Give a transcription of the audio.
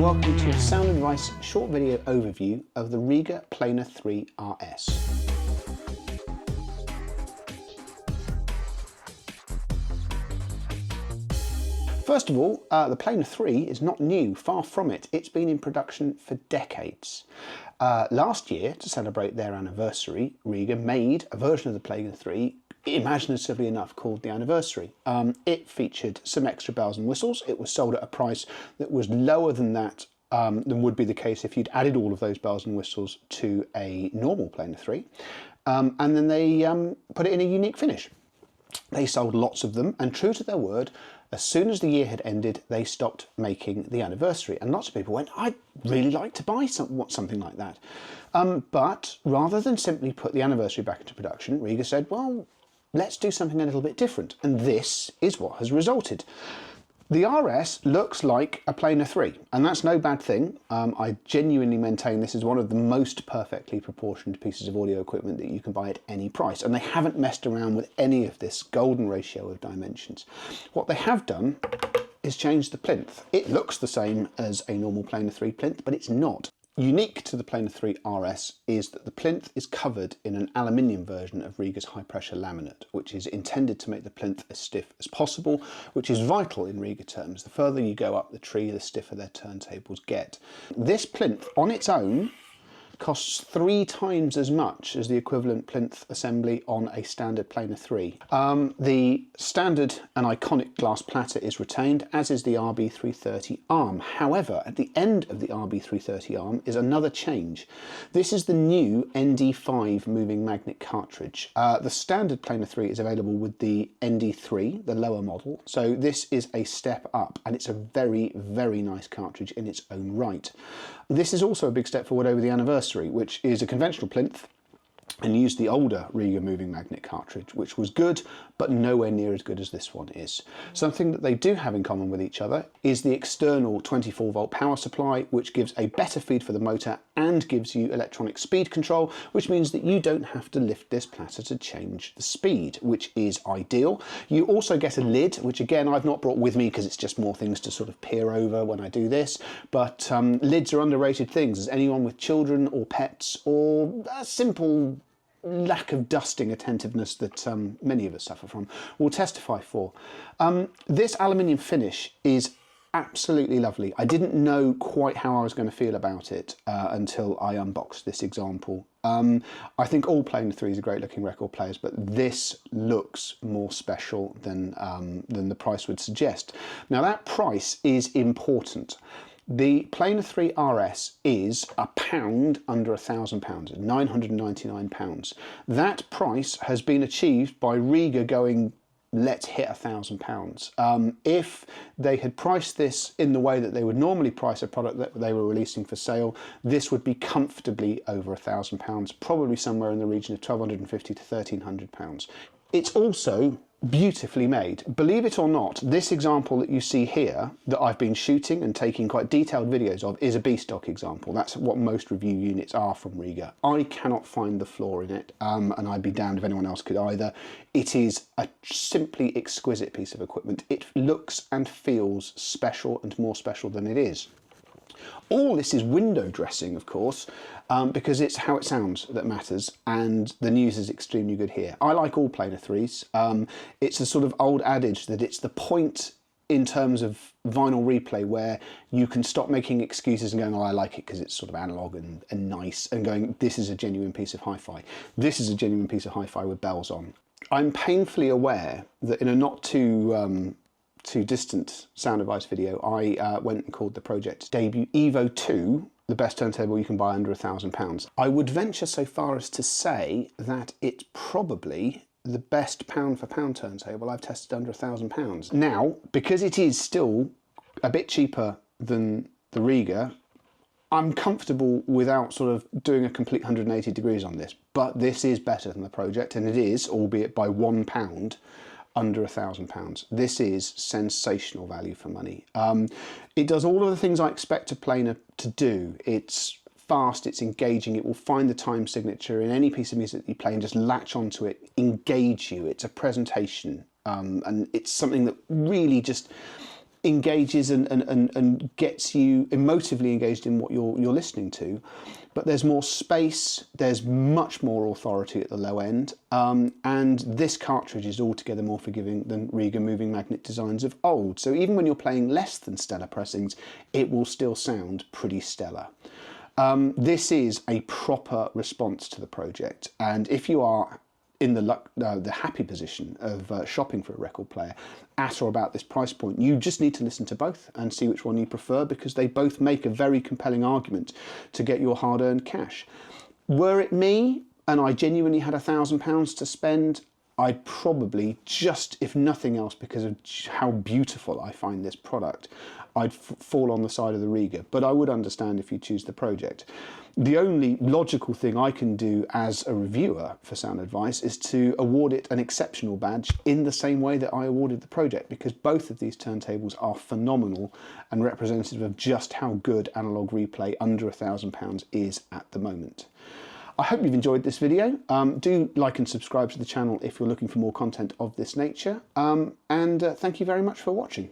welcome to a Sound Advice short video overview of the Rega Planar 3 RS. First of all, the Planar 3 is not new, far from it. It's been in production for decades. Last year, to celebrate their anniversary, Rega made a version of the Planar 3, imaginatively enough, called the Anniversary. It featured some extra bells and whistles. It was sold at a price that was lower than that than would be the case if you'd added all of those bells and whistles to a normal Planar 3. And then they put it in a unique finish. They sold lots of them, and true to their word, as soon as the year had ended, they stopped making the Anniversary. And lots of people went, I'd really like to buy something like that. But rather than simply put the Anniversary back into production, Rega said, well, let's do something a little bit different. And this is what has resulted. The RS looks like a Planar 3, and that's no bad thing. I genuinely maintain this is one of the most perfectly proportioned pieces of audio equipment that you can buy at any price, and they haven't messed around with any of this golden ratio of dimensions. What they have done is change the plinth. It looks the same as a normal Planar 3 plinth, but it's not. Unique to the Planar 3 RS is that the plinth is covered in an aluminium version of Rega's high pressure laminate, which is intended to make the plinth as stiff as possible, which is vital in Rega terms. The further you go up the tree, the stiffer their turntables get. This plinth on its own costs 3 times as much as the equivalent plinth assembly on a standard Planar 3. The standard and iconic glass platter is retained, as is the RB330 arm. However, at the end of the RB330 arm is another change. This is the new Nd5 moving magnet cartridge. The standard Planar 3 is available with the Nd3, the lower model, so this is a step up, and it's a very, very nice cartridge in its own right. This is also a big step forward over the Anniversary, which is a conventional plinth and used the older Rega moving magnet cartridge, which was good, but nowhere near as good as this one is. Something that they do have in common with each other is the external 24-volt power supply, which gives a better feed for the motor and gives you electronic speed control, which means that you don't have to lift this platter to change the speed, which is ideal. You also get a lid, which again I've not brought with me because it's just more things to sort of peer over when I do this, but lids are underrated things, as anyone with children or pets or a simple lack of dusting attentiveness that many of us suffer from will testify for. This aluminium finish is absolutely lovely. I didn't know quite how I was going to feel about it until I unboxed this example. I think all Planar 3s are great looking record players, but this looks more special than the price would suggest. Now that price is important. The Planar 3 RS is £1 under £1,000, £999. That price has been achieved by Rega going, let's hit £1,000. If they had priced this in the way that they would normally price a product that they were releasing for sale, this would be comfortably over £1,000, probably somewhere in the region of £1,250 to £1,300. It's also beautifully made. Believe it or not, this example that you see here that I've been shooting and taking quite detailed videos of is a B-stock example. That's what most review units are from Rega. I cannot find the flaw in it, and I'd be damned if anyone else could either. It is a simply exquisite piece of equipment. It looks and feels special, and more special than it is. All this is window dressing, of course, because it's how it sounds that matters, and the news is extremely good here. I like all Planar 3s. It's a sort of old adage that it's the point in terms of vinyl replay where you can stop making excuses and going, oh, I like it because it's sort of analog and nice, and going, this is a genuine piece of hi-fi. This is a genuine piece of hi-fi with bells on. I'm painfully aware that in a not too distant Sound Advice video, I went and called the project debut Evo 2 the best turntable you can buy under £1,000. I would venture so far as to say that it's probably the best pound for pound turntable I've tested under £1,000. Now, because it is still a bit cheaper than the Rega, I'm comfortable without sort of doing a complete 180 degrees on this, but this is better than the project, and it is, albeit by £1, under £1,000. This is sensational value for money. It does all of the things I expect a planar to do. It's fast, it's engaging, it will find the time signature in any piece of music that you play and just latch onto it, engage you. It's a presentation, and it's something that really just engages and gets you emotively engaged in what you're listening to, but there's more space, there's much more authority at the low end, and this cartridge is altogether more forgiving than Rega moving magnet designs of old. So even when you're playing less than stellar pressings, it will still sound pretty stellar. This is a proper response to the project, and if you are in the happy position of shopping for a record player at or about this price point, you just need to listen to both and see which one you prefer, because they both make a very compelling argument to get your hard-earned cash. Were it me and I genuinely had £1,000 to spend, I'd probably, just if nothing else because of how beautiful I find this product, I'd fall on the side of the Rega, but I would understand if you choose the project. The only logical thing I can do as a reviewer for Sound Advice is to award it an exceptional badge in the same way that I awarded the project, because both of these turntables are phenomenal and representative of just how good analog replay under £1,000 is at the moment. I hope you've enjoyed this video. Do like and subscribe to the channel if you're looking for more content of this nature, and thank you very much for watching.